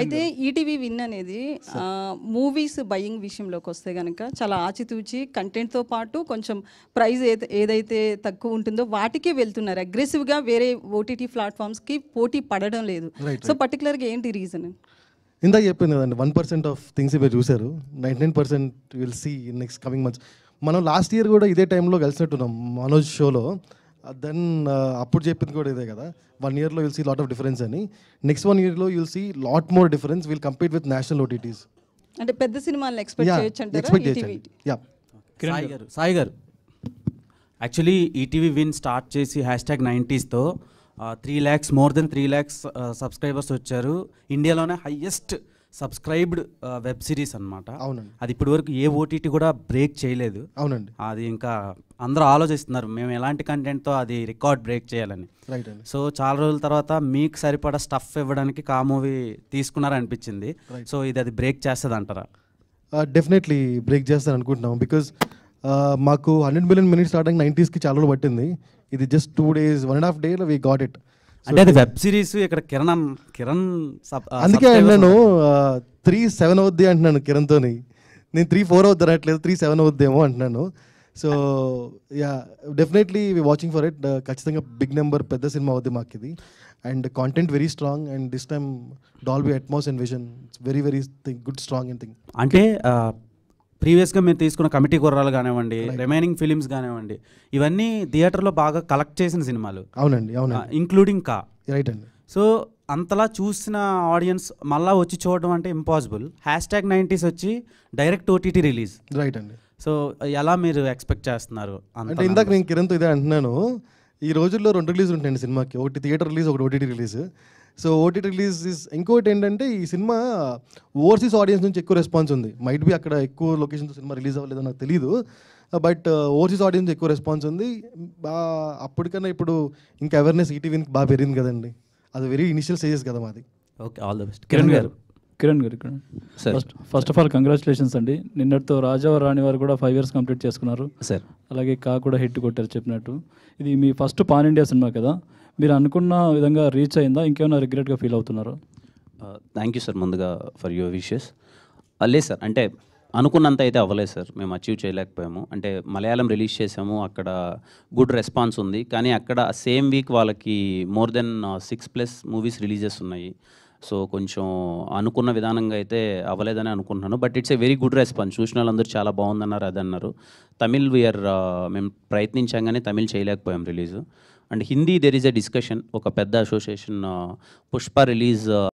అయితే ETV win అనేది movies buying విషయంలోకి వస్తే కనుక చాలా ఆచితూచి కంటెంట్తో పాటు కొంచెం ప్రైస్ ఏదైతే తక్కువ ఉంటుందో వాటికే వెళ్తున్నారు. అగ్రెసివ్గా వేరే ఓటీటీ ప్లాట్ఫామ్స్కి పోటీ పడడం లేదు. సో పర్టికులర్గా ఏంటి రీజన్? ఇందాక చెప్పింది కదండి, 1% ఆఫ్ థింగ్స్ ఇవే చూశారు, 99% will see next coming months. మనం లాస్ట్ ఇయర్ కూడా ఇదే టైంలో కలిసినట్టున్నాం మనోజ్ షోలో. దెన్ అప్పుడు చెప్పింది కూడా ఇదే కదా, 1 yearలో will see lot of difference అని. నెక్స్ట్ 1 yearలో you'll see lot more difference, will compete with national OTTs. అంటే పెద్ద సినిమాలను ఎక్స్పెక్ట్ చేయొచ్చు. సాయి గారు యాక్చువల్లీ ఈటీవీ విన్ స్టార్ట్ చేసి #90sతో 3 lakhs more than 3 lakhs subscribers వచ్చారు. ఇండియాలోనే హైయెస్ట్ సబ్స్క్రైబ్డ్ వెబ్ సిరీస్ అనమాట. అవునండి. అది ఇప్పటి వరకు ఏ ఓటీటీ కూడా బ్రేక్ చేయలేదు. అవునండి. అది ఇంకా అందరూ ఆలోచిస్తున్నారు మేము ఎలాంటి కంటెంట్తో అది రికార్డ్ బ్రేక్ చేయాలని. రైట్ అండి. సో చాలా రోజుల తర్వాత మీకు సరిపడా స్టఫ్ ఇవ్వడానికి కా మూవీ తీసుకున్నారనిపించింది. సో ఇది అది బ్రేక్ చేస్తుంది అంటారా? డెఫినెట్లీ బ్రేక్ చేస్తాను అనుకుంటున్నాం. బికాజ్ మాకు 100 million minutes స్టార్టింగ్ 90sకి చాలా రోజులు పట్టింది. ఇది just 2 days, 1.5 days we got it. అంటే అది వెబ్ సిరీస్, ఇక్కడ కిరణ్ అందుకే నేను 3-7 అవుద్ది అంటున్నాను కిరణ్తోని. నేను 3-4 అవుద్ది అనట్లేదు, 3-7 అవుద్దేమో అంటున్నాను. So ya, definitely we watching for it. ఖచ్చితంగా బిగ్ నెంబర్, పెద్ద సినిమా అవుద్ది మాకు ఇది. And content very strong, and this time Dolby Atmos and vision, it's very very good strong and thing. అంటే ప్రీవియస్గా మీరు తీసుకున్న కమిటీ కుర్రాలు కానివ్వండి, రిమైనింగ్ ఫిలిమ్స్ కానివ్వండి, ఇవన్నీ థియేటర్లో బాగా కలెక్ట్ చేసిన సినిమాలు. అవునండి, అవును, ఇంక్లూడింగ్ కా. రైట్ అండి. సో అంతలా చూసిన ఆడియన్స్ మళ్ళీ వచ్చి చూడడం అంటే ఇంపాసిబుల్. #90s వచ్చి డైరెక్ట్ ఓటీటీ రిలీజ్. రైట్ అండి. సో ఎలా మీరు ఎక్స్పెక్ట్ చేస్తున్నారు? అంటే ఇందాక నేను కిరణ్తో ఇదే అంటున్నాను, ఈ రోజుల్లో 2 రిలీజ్ ఉంటాయండి సినిమాకి, ఒకటి థియేటర్ రిలీజ్, ఒకటి OTT release. So OTT release ఇంకోటి ఏంటంటే, ఈ సినిమా ఓవర్సీస్ ఆడియన్స్ నుంచి ఎక్కువ రెస్పాన్స్ ఉంది. మైట్ బి అక్కడ ఎక్కువ లొకేషన్తో సినిమా రిలీజ్ అవ్వలేదో నాకు తెలీదు, బట్ ఓవర్సీస్ ఆడియన్స్ ఎక్కువ రెస్పాన్స్ ఉంది. అప్పటికన్నా ఇప్పుడు ఇంకా అవేర్నెస్ ఈటీవీకి బాగా పెరిగింది కదండి. అది వెరీ ఇనిషియల్ స్టేజెస్ కదా మాది. Okay, all the best. Kiran గారు ఫస్ట్ ఆఫ్ ఆల్ కంగ్రాచులేషన్స్ అండి. నిన్నటితో రాజా రాణి వారు కూడా 5 years కంప్లీట్ చేసుకున్నారు సార్. అలాగే కా కూడా హిట్ కొట్టారు చెప్పినట్టు. ఇది మీ ఫస్ట్ పాన్ ఇండియా సినిమా కదా, మీరు అనుకున్న విధంగా రీచ్ అయిందా, ఇంకేమైనా రిగ్రెట్గా ఫీల్ అవుతున్నారు? థ్యాంక్ యూ సార్ ముందుగా ఫర్ యువర్ విషెస్. లేదు సార్, అంటే అనుకున్నంత అయితే అవ్వలేదు సార్, మేము అచీవ్ చేయలేకపోయాము. అంటే మలయాళం రిలీజ్ చేసాము, అక్కడ గుడ్ రెస్పాన్స్ ఉంది, కానీ అక్కడ సేమ్ వీక్ వాళ్ళకి మోర్ దెన్ 6+ మూవీస్ రిలీజెస్ ఉన్నాయి. సో కొంచెం అనుకున్న విధానంగా అయితే అవ్వలేదని అనుకుంటున్నాను. But it's a very good response. చూసిన వాళ్ళందరూ చాలా బాగుందన్నారు, అది అన్నారు. తమిళ్ మేము ప్రయత్నించాం కానీ తమిళ్ చేయలేకపోయాం release. And Hindi there is a discussion, ఒక పెద్ద అసోసియేషన్ పుష్ప రిలీజ్